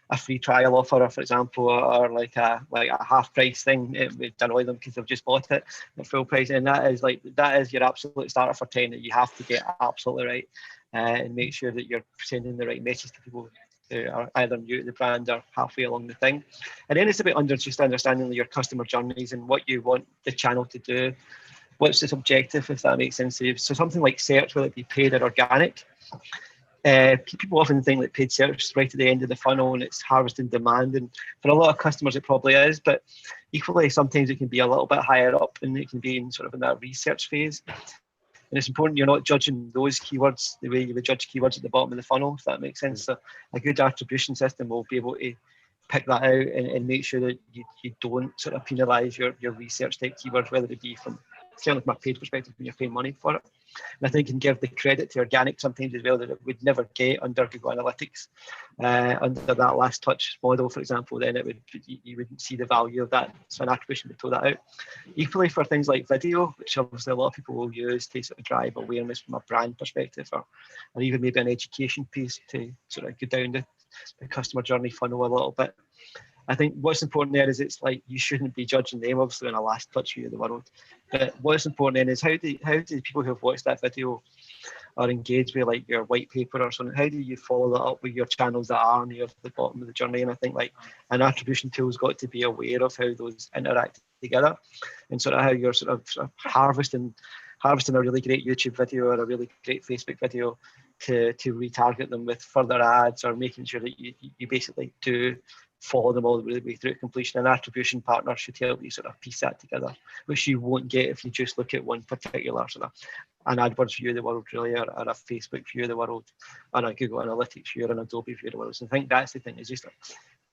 a free trial offer, for example, or like a half price thing. It would annoy them because they've just bought it at full price, and that is your absolute starter for 10 that you have to get absolutely right, and make sure that you're sending the right message to people who are either new to the brand or halfway along the thing. And then it's about just understanding your customer journeys and what you want the channel to do. What's its objective, if that makes sense? So something like search, whether it be paid or organic. People often think that paid search is right at the end of the funnel and it's harvesting demand, and for a lot of customers it probably is, but equally sometimes it can be a little bit higher up and it can be in sort of in that research phase. And it's important you're not judging those keywords the way you would judge keywords at the bottom of the funnel, if that makes sense. So a good attribution system will be able to pick that out and make sure that you don't sort of penalise your research type keywords, whether it be from, certainly from a paid perspective, when you're paying money for it. And I think you can give the credit to organic sometimes as well that it would never get under Google Analytics. Under that last touch model, for example, then you wouldn't see the value of that. So an attribution would throw that out. Equally for things like video, which obviously a lot of people will use to sort of drive awareness from a brand perspective, or even maybe an education piece to sort of go down the customer journey funnel a little bit. I think what's important there is it's like you shouldn't be judging them obviously in a last touch view of the world, but what's important then is how do people who have watched that video or engaged with like your white paper or something, how do you follow that up with your channels that are near the bottom of the journey? And I think like an attribution tool's got to be aware of how those interact together and sort of how you're sort of harvesting a really great YouTube video or a really great Facebook video to retarget them with further ads, or making sure that you basically do follow them all the way through completion. An attribution partner should help you sort of piece that together, which you won't get if you just look at one particular sort of an AdWords view of the world really, or a Facebook view of the world, or a Google Analytics view, or an Adobe view of the world. So I think that's the thing, is just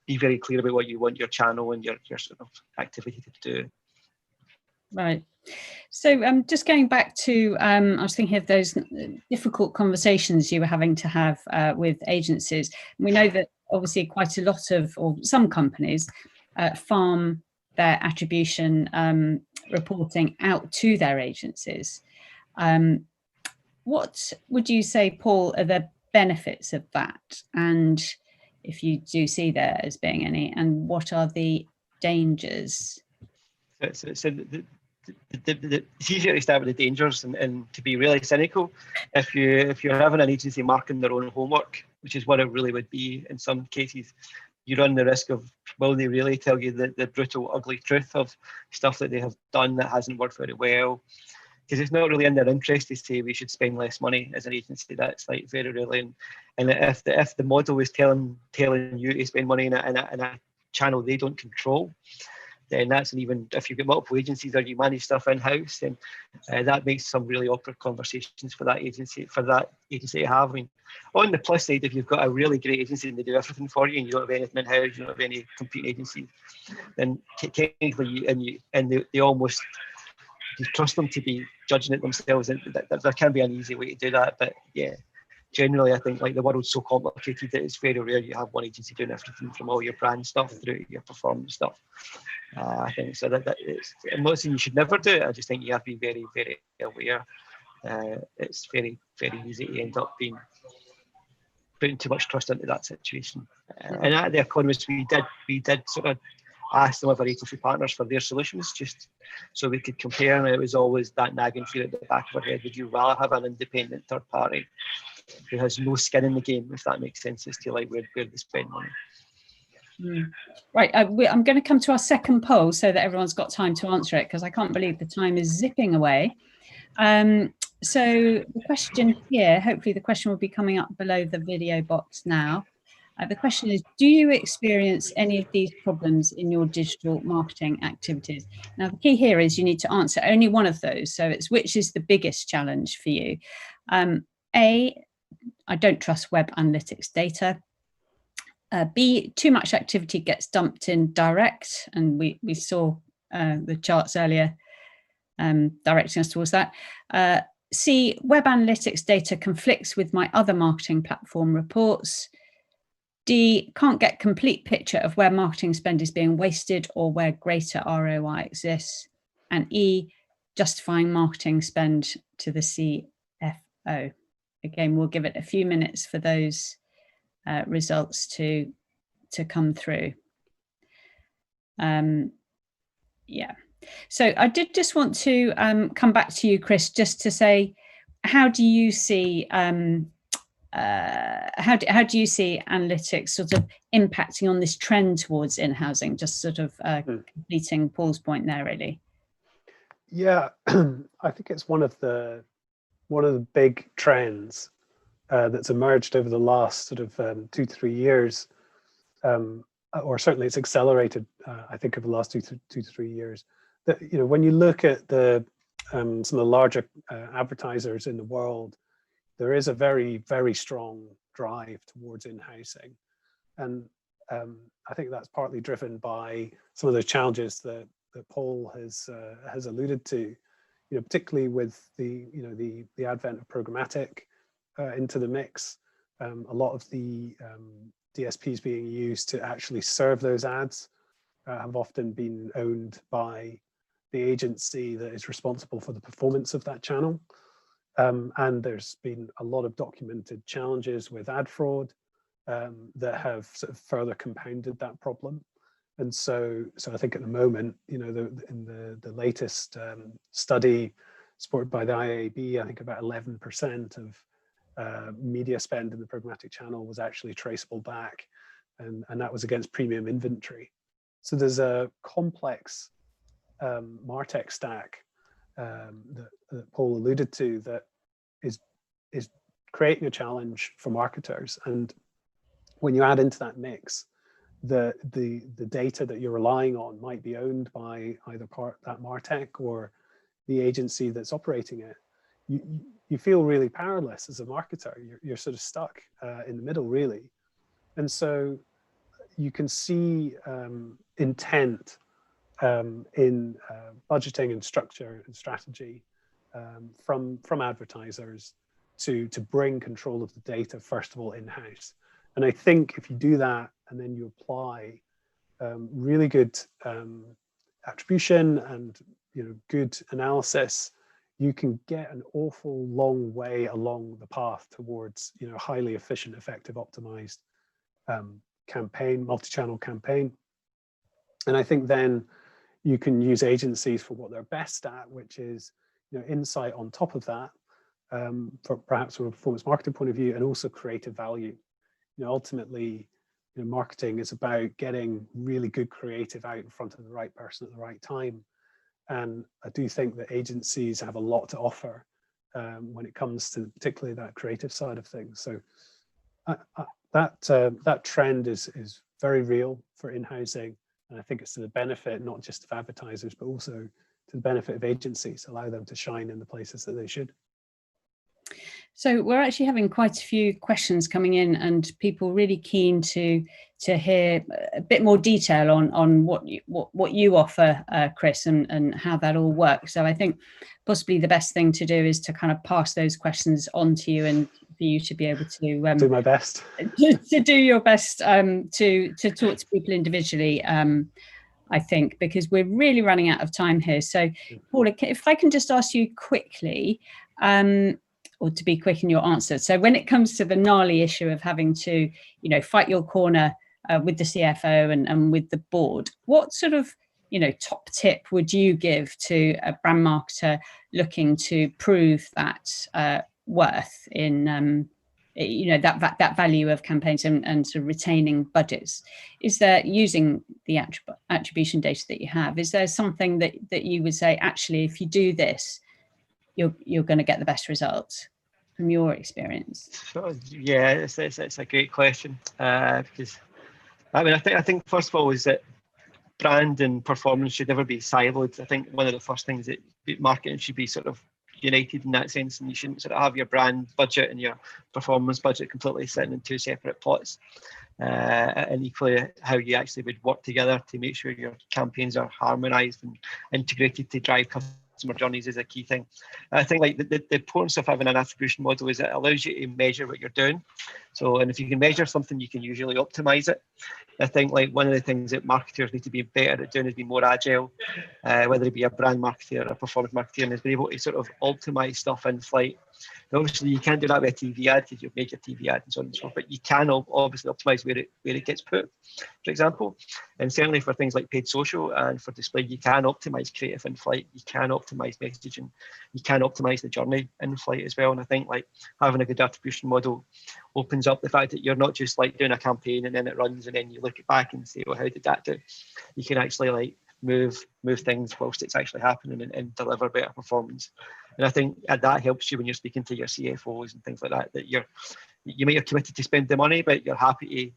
be very clear about what you want your channel and your sort of activity to do. Right. So just going back to, I was thinking of those difficult conversations you were having to have with agencies. We know that obviously quite a lot of, or some companies, farm their attribution reporting out to their agencies. What would you say, Paul, are the benefits of that? And if you do see there as being any, and what are the dangers? So it's easier to start with the dangers and to be really cynical. If you're having an agency marking their own homework, which is what it really would be in some cases, you run the risk of, will they really tell you the brutal, ugly truth of stuff that they have done that hasn't worked very well? Because it's not really in their interest to say we should spend less money as an agency. That's like very rarely. And if the model is telling you to spend money in a channel they don't control, then that's, and even if you've got multiple agencies or you manage stuff in-house, then that makes some really awkward conversations for that agency to have. I mean, on the plus side, if you've got a really great agency and they do everything for you and you don't have anything in-house, you don't have any competing agencies, then technically they almost, you trust them to be judging it themselves, and there can be an easy way to do that. But yeah, generally I think like the world's so complicated that it's very rare you have one agency doing everything from all your brand stuff through to your performance stuff. I think so that it's, I'm not saying you should never do it, I just think you have to be very, very aware. It's very, very easy to end up putting too much trust into that situation. And at The Economist, we did sort of ask them if our agency partners for their solutions, just so we could compare, and it was always that nagging fear at the back of our head: would you rather have an independent third party who has no skin in the game, if that makes sense, as to like where they spend money? Right, I'm going to come to our second poll so that everyone's got time to answer it, because I can't believe the time is zipping away. So the question here, hopefully the question will be coming up below the video box now. The question is, do you experience any of these problems in your digital marketing activities? Now, the key here is you need to answer only one of those. So it's which is the biggest challenge for you? A, I don't trust web analytics data. B, too much activity gets dumped in direct, and we saw the charts earlier directing us towards that. C, web analytics data conflicts with my other marketing platform reports. D, can't get complete picture of where marketing spend is being wasted or where greater ROI exists. And E, justifying marketing spend to the CFO. Again, we'll give it a few minutes for those results to come through. Yeah. So I did just want to come back to you, Chris, just to say, how do you see how do you see analytics sort of impacting on this trend towards in-housing? Just sort of completing Paul's point there, really. Yeah, I think it's one of the big trends that's emerged over the last sort of 2-3 years, or certainly it's accelerated. I think over the last 2 to 3 years. That, you know, when you look at the some of the larger advertisers in the world, there is a very, very strong drive towards in-housing, and I think that's partly driven by some of the challenges that Paul has alluded to. You know, particularly with the advent of programmatic into the mix, a lot of the DSPs being used to actually serve those ads have often been owned by the agency that is responsible for the performance of that channel. And there's been a lot of documented challenges with ad fraud that have sort of further compounded that problem. And so I think at the moment, you know, in the latest study supported by the IAB, I think about 11% of media spend in the programmatic channel was actually traceable back, and that was against premium inventory. So there's a complex MarTech stack that Paul alluded to that is creating a challenge for marketers. And when you add into that mix the data that you're relying on might be owned by either that MarTech or the agency that's operating it, you feel really powerless as a marketer. You're sort of stuck in the middle, really. And so you can see intent in budgeting and structure and strategy from advertisers to bring control of the data, first of all, in-house. And I think if you do that and then you apply really good attribution and good analysis, you can get an awful long way along the path towards highly efficient, effective, optimized campaign, multi-channel campaign. And I think then you can use agencies for what they're best at, which is insight on top of that, for perhaps from a performance marketing point of view, and also creative value. Ultimately, marketing is about getting really good creative out in front of the right person at the right time. And I do think that agencies have a lot to offer when it comes to particularly that creative side of things. So that trend is very real for in-housing, and I think it's to the benefit not just of advertisers, but also to the benefit of agencies, allow them to shine in the places that they should. So we're actually having quite a few questions coming in, and people really keen to hear a bit more detail on what you offer, Chris, and how that all works. So I think possibly the best thing to do is to kind of pass those questions on to you, and for you to be able to do my best to do your best to talk to people individually. I think, because we're really running out of time here. So, Paula, if I can just ask you quickly, or to be quick in your answer. So when it comes to the gnarly issue of having to, fight your corner with the CFO and with the board, what sort of, top tip would you give to a brand marketer looking to prove that worth in that value of campaigns and sort of retaining budgets. Is there, using the attribution data that you have, is there something that you would say, actually, if you do this, you're going to get the best results from your experience? So, yeah, it's a great question, because I think first of all is that brand and performance should never be siloed. I think one of the first things that marketing should be sort of united in that sense, and you shouldn't sort of have your brand budget and your performance budget completely sitting in two separate pots. And equally, how you actually would work together to make sure your campaigns are harmonized and integrated to drive customer journeys is a key thing. I think like the importance of having an attribution model is it allows you to measure what you're doing. So, and if you can measure something, you can usually optimize it. I think like one of the things that marketers need to be better at doing is be more agile, whether it be a brand marketer or a performance marketer, and is be able to sort of optimize stuff in flight. Now, obviously, you can't do that with a TV ad because you've made your TV ad and so on and so forth, but you can obviously optimize where it gets put, for example. And certainly for things like paid social and for display, you can optimize creative in flight, you can optimize messaging, you can optimize the journey in flight as well. And I think like having a good attribution model opens up the fact that you're not just like doing a campaign and then it runs and then you look it back and say, well, how did that do? You can actually like move things whilst it's actually happening and deliver better performance. And I think that helps you when you're speaking to your CFOs and things like that, that you might have committed to spend the money, but you're happy to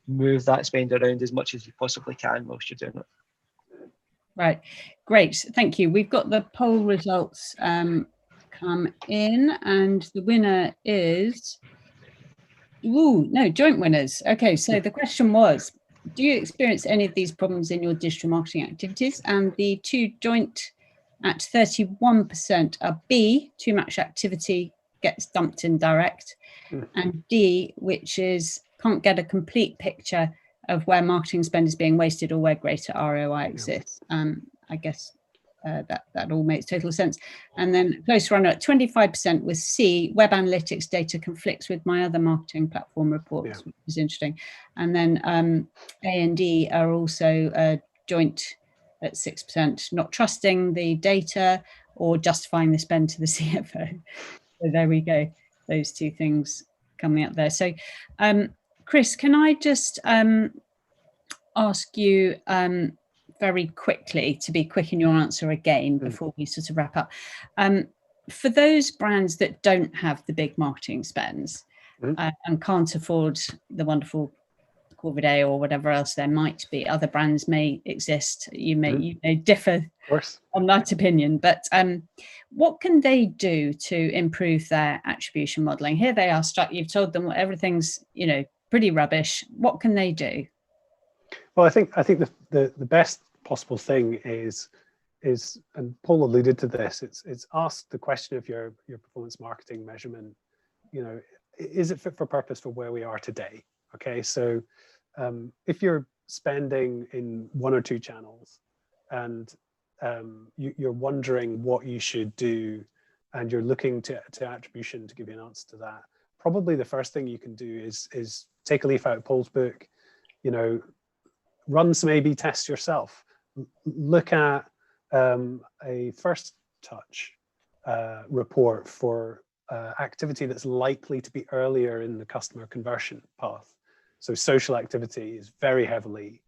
move that spend around as much as you possibly can whilst you're doing it. Right, great, thank you. We've got the poll results come in, and the winner is, joint winners. Okay, so the question was, do you experience any of these problems in your digital marketing activities? And the two joint at 31% are B, too much activity gets dumped in direct, and D, which is can't get a complete picture of where marketing spend is being wasted or where greater ROI exists. I guess that all makes total sense. And then close runner at 25% with C, web analytics data conflicts with my other marketing platform reports, which is interesting. And then A and D are also joint at 6%, not trusting the data or justifying the spend to the CFO. So there we go, those two things coming up there. So Chris, can I just ask you very quickly to be quick in your answer again before we sort of wrap up. For those brands that don't have the big marketing spends and can't afford the wonderful Corvidae or whatever else there might be, other brands may exist, you may differ on that opinion, but what can they do to improve their attribution modeling? Here they are stuck, you've told them everything's pretty rubbish. What can they do? Well, I think the best possible thing is, and Paul alluded to this, it's ask the question of your performance marketing measurement, is it fit for purpose for where we are today? Okay, so if you're spending in one or two channels and you're wondering what you should do and you're looking to attribution to give you an answer to that, probably the first thing you can do is take a leaf out of Paul's book, run some A/B tests yourself. Look at a first touch report for activity that's likely to be earlier in the customer conversion path. So social activity is very heavily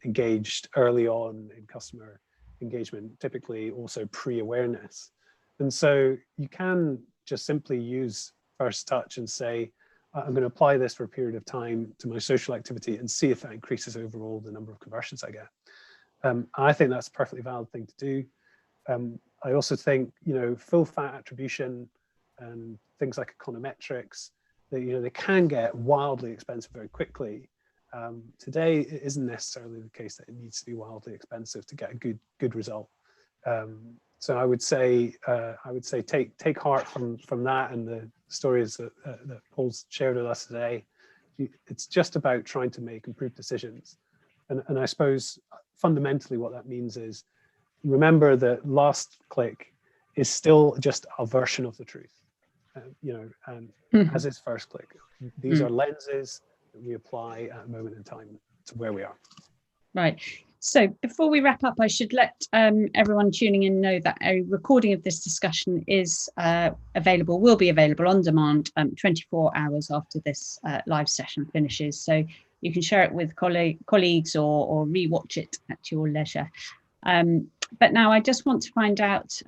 engaged early on in customer engagement, typically also pre-awareness. And so you can just simply use first touch and say, I'm going to apply this for a period of time to my social activity and see if that increases overall the number of conversions I get. I think that's a perfectly valid thing to do. I also think, full fat attribution and things like econometrics, they can get wildly expensive very quickly. Today, it isn't necessarily the case that it needs to be wildly expensive to get a good result. So I would say take heart from that and the stories that Paul's shared with us today. It's just about trying to make improved decisions, and I suppose fundamentally what that means is remember that last click is still just a version of the truth, and as is first click. These are lenses that we apply at a moment in time to where we are. Right. So before we wrap up, I should let everyone tuning in know that a recording of this discussion is will be available on demand 24 hours after this live session finishes. So you can share it with colleagues or re-watch it at your leisure. But now I just want to find out,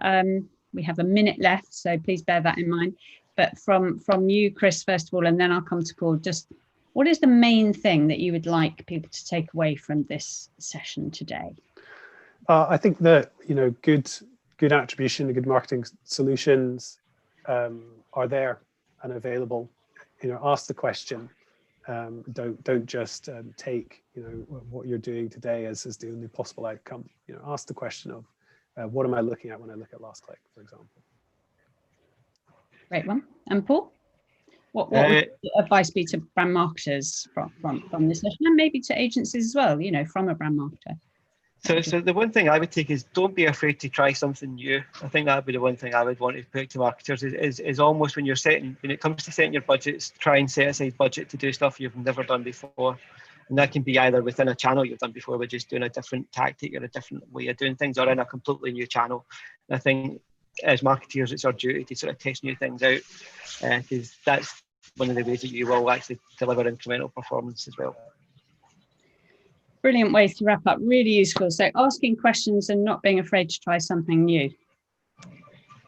we have a minute left, so please bear that in mind. But from you, Chris, first of all, and then I'll come to Paul, just what is the main thing that you would like people to take away from this session today? I think that, good attribution and good marketing solutions are there and available. Ask the question. Don't just take what you're doing today as the only possible outcome. Ask the question of what am I looking at when I look at last click, for example. Great one. And Paul? What would advice be to brand marketers from this session, and maybe to agencies as well, from a brand marketer? So the one thing I would take is don't be afraid to try something new. I think that would be the one thing I would want to put to marketers is almost when it comes to setting your budgets, try and set aside budget to do stuff you've never done before. And that can be either within a channel you've done before, but just doing a different tactic or a different way of doing things, or in a completely new channel. And I think as marketeers, it's our duty to sort of test new things out, because that's one of the ways that you will actually deliver incremental performance as well. Brilliant way to wrap up, really useful. So asking questions and not being afraid to try something new.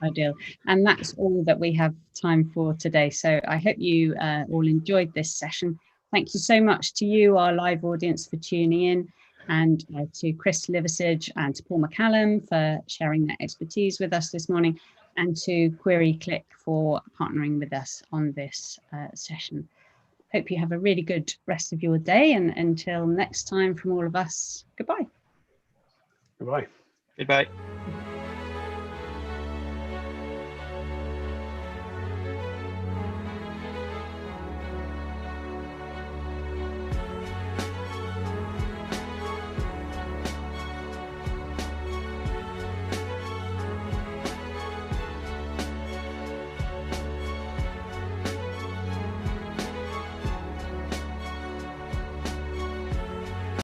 Ideal. And that's all that we have time for today. So I hope you all enjoyed this session. Thank you so much to you, our live audience, for tuning in, and to Chris Liversidge and to Paul McCallum for sharing their expertise with us this morning, and to QueryClick for partnering with us on this session. Hope you have a really good rest of your day, and until next time from all of us, goodbye. Goodbye. Goodbye.